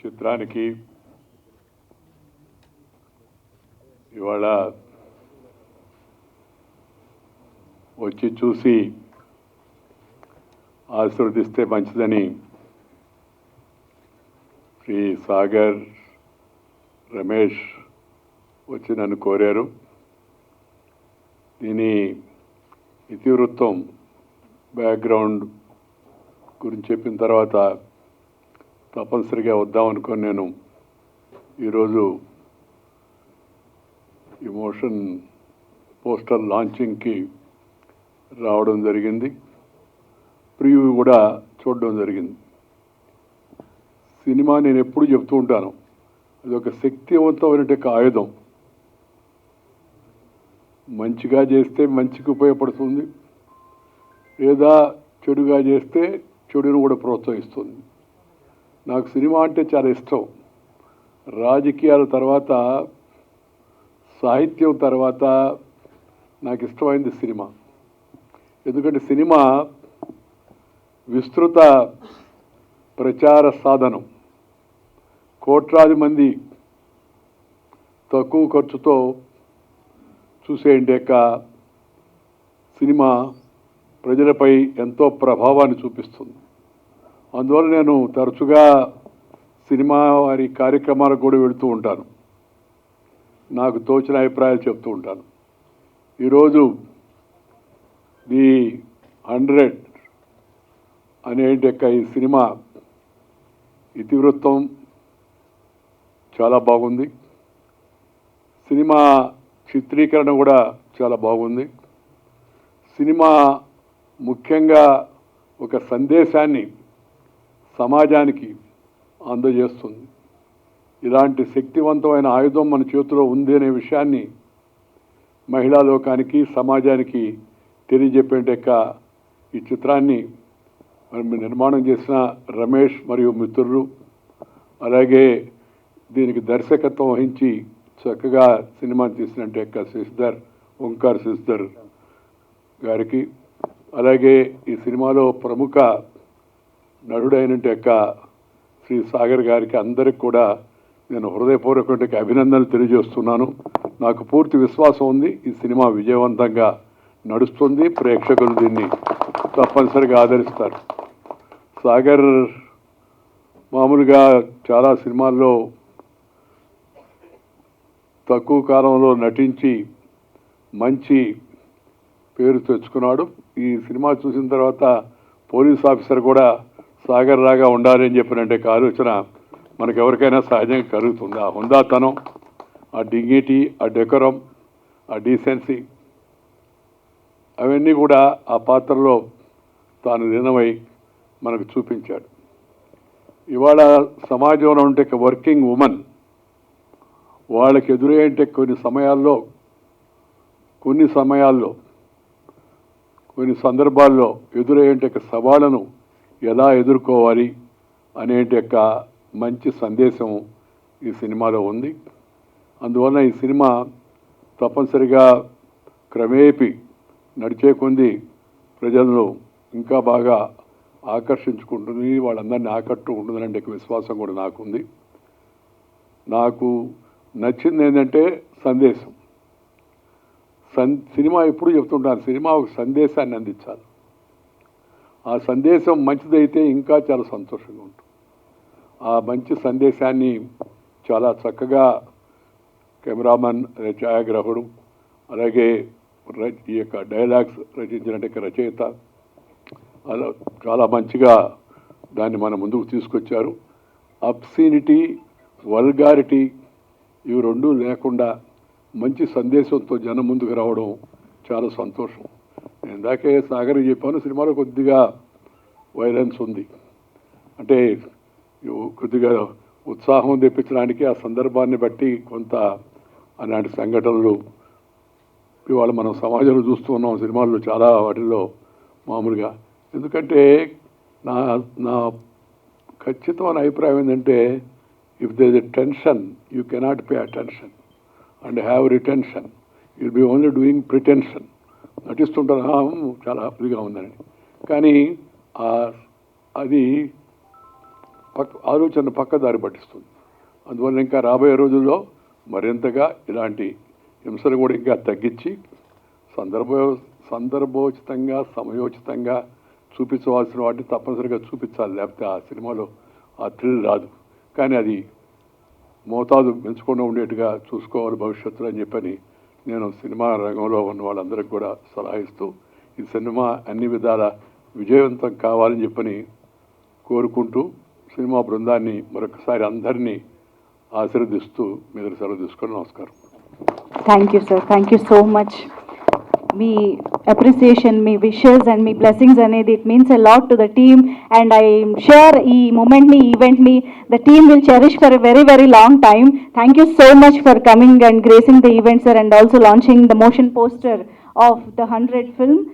చిత్రానికి ఇవాళ వచ్చి చూసి ఆశీర్వదిస్తే మంచిదని శ్రీ సాగర్ రమేష్ వచ్చి నన్ను కోరారు. దీని ఇతివృత్తం బ్యాక్గ్రౌండ్ గురించి చెప్పిన తర్వాత తప్పనిసరిగా వద్దామనుకొని నేను ఈరోజు ఇమోషన్ పోస్టర్ లాంచింగ్కి రావడం జరిగింది. ప్రివ్యూ కూడా చూడడం జరిగింది. సినిమా నేను ఎప్పుడు చెప్తూ ఉంటాను, అది ఒక శక్తివంతమైన ఆయుధం. మంచిగా చేస్తే మంచికి ఉపయోగపడుతుంది, లేదా చెడుగా చేస్తే చెడును కూడా ప్రోత్సహిస్తుంది. నాకు సినిమా అంటే చాలా ఇష్టం. రాజకీయాల తర్వాత, సాహిత్యం తర్వాత నాకు ఇష్టమైంది సినిమా. ఎందుకంటే సినిమా విస్తృత ప్రచార సాధనం. కోట్లాది మంది తక్కువ ఖర్చుతో చూసేయండి సినిమా ప్రజలపై ఎంతో ప్రభావాన్ని చూపిస్తుంది. అందువల్ల నేను తరచుగా సినిమా వారి కార్యక్రమాలకు కూడా వెళుతూ ఉంటాను. నాకు తోచిన అభిప్రాయాలు చెప్తూ ఉంటాను. ఈరోజు ది 100 అనేటి ఈ సినిమా ఇతివృత్తం చాలా బాగుంది. సినిమా చిత్రీకరణ కూడా చాలా బాగుంది. సినిమా ముఖ్యంగా ఒక సందేశాన్ని సమాజానికి అందజేస్తుంది. ఇలాంటి శక్తివంతమైన ఆయుధం మన చేతిలో ఉంది అనే విషయాన్ని మహిళా లోకానికి, సమాజానికి తెలియజెప్పేట ఈ చిత్రాన్ని నిర్మాణం చేసిన రమేష్ మరియు మిత్రులు, అలాగే దీనికి దర్శకత్వం వహించి చక్కగా సినిమా తీసినట్టు శశిధర్, ఓంకార్ శశిధర్ గారికి, అలాగే ఈ సినిమాలో ప్రముఖ నటుడైనట్టు శ్రీ సాగర్ గారికి, అందరికి కూడా నేను హృదయపూర్వక అభినందనలు తెలియజేస్తున్నాను. నాకు పూర్తి విశ్వాసం ఉంది, ఈ సినిమా విజయవంతంగా నడుస్తుంది. ప్రేక్షకులు దీన్ని తప్పనిసరిగా ఆదరిస్తారు. సాగర్ మామూలుగా చాలా సినిమాల్లో తక్కువ కాలంలో నటించి మంచి పేరు తెచ్చుకున్నాడు. ఈ సినిమా చూసిన తర్వాత పోలీస్ ఆఫీసర్ కూడా సాగర్ రాగా ఉండాలని చెప్పినట్టే ఆలోచన మనకు ఎవరికైనా సహజంగా కలుగుతుంది. ఆ హుందాతనం, ఆ డిగ్నిటీ, ఆ డెకరం, ఆ డీసెన్సీ, అవన్నీ కూడా ఆ పాత్రలో తాను లీనమై మనకు చూపించాడు. ఇవాళ సమాజంలో ఉంటే వర్కింగ్ ఉమెన్ వాళ్ళకి ఎదురయ్యేంటే కొన్ని సందర్భాల్లో ఎదురయ్యేంటే సవాళ్ళను ఎలా ఎదుర్కోవాలి అనేటి మంచి సందేశం ఈ సినిమాలో ఉంది. అందువలన ఈ సినిమా తప్పనిసరిగా క్రమేపీ నడిచే కొంది ప్రజలను ఇంకా బాగా ఆకర్షించుకుంటుంది, వాళ్ళందరినీ ఆకట్టుకుంటుందనే విశ్వాసం కూడా నాకుంది. నాకు నచ్చింది ఏంటంటే సందేశం. సినిమా ఎప్పుడు చెప్తుంటాను, సినిమా ఒక సందేశాన్ని అందించాలి. ఆ సందేశం మంచిదైతే ఇంకా చాలా సంతోషంగా ఉంటుంది. ఆ మంచి సందేశాన్ని చాలా చక్కగా కెమెరామన్, ఛాయాగ్రాహకుడు, అలాగే ఈ డైలాగ్స్ రచించినట్టు రచయిత అలా చాలా మంచిగా దాన్ని మన ముందుకు తీసుకొచ్చారు. అబ్సీనిటీ, వల్గారిటీ ఇవి రెండూ లేకుండా మంచి సందేశంతో జనం ముందుకు రావడం చాలా సంతోషం. నేను ఇందాకే సాగర్ చెప్పాను, సినిమాలో కొద్దిగా వైలెన్స్ ఉంది. అంటే కొద్దిగా ఉత్సాహం తెప్పించడానికి ఆ సందర్భాన్ని బట్టి కొంత అలాంటి సంఘటనలు ఇవాళ మనం సమాజంలో చూస్తూ ఉన్నాం. సినిమాల్లో చాలా వాటిల్లో మామూలుగా. ఎందుకంటే నా ఖచ్చితమైన అభిప్రాయం ఏంటంటే, if there is a tension you cannot pay attention and have retention, you'll be only doing pretension. నటిస్తుంటారు చాలా హ్యాపీగా ఉందని, కానీ అది ఆలోచన పక్కదారి పట్టిస్తుంది. అందువల్ల ఇంకా రాబోయే రోజుల్లో మరింతగా ఇలాంటి హింసలు కూడా ఇంకా తగ్గించి సందర్భోచితంగా సమయోచితంగా చూపించవలసిన వాటిని తప్పనిసరిగా చూపించాలి. లేకపోతే ఆ సినిమాలో ఆ థ్రిల్ రాదు. కానీ అది మోతాదు పెంచకుండా ఉండేట్టుగా చూసుకోవాలి భవిష్యత్తులో అని చెప్పని నేను సినిమా రంగంలో ఉన్న వాళ్ళందరికీ కూడా సలహా ఇస్తూ ఈ సినిమా అన్ని విధాల విజయవంతం కావాలని చెప్పని కోరుకుంటూ సినిమా బృందాన్ని మరొకసారి అందరినీ ఆశీర్వదిస్తూ మీద సెలవు తీసుకొని నమస్కారం. Thank you, sir. Thank you so much. Me appreciation, me wishes and me blessings అనేది it means a lot to the team, and I am sure ఈ moment ni event ni the team will cherish for a very very long time. Thank you so much for coming and gracing the event, sir, and also launching the motion poster of the 100 film.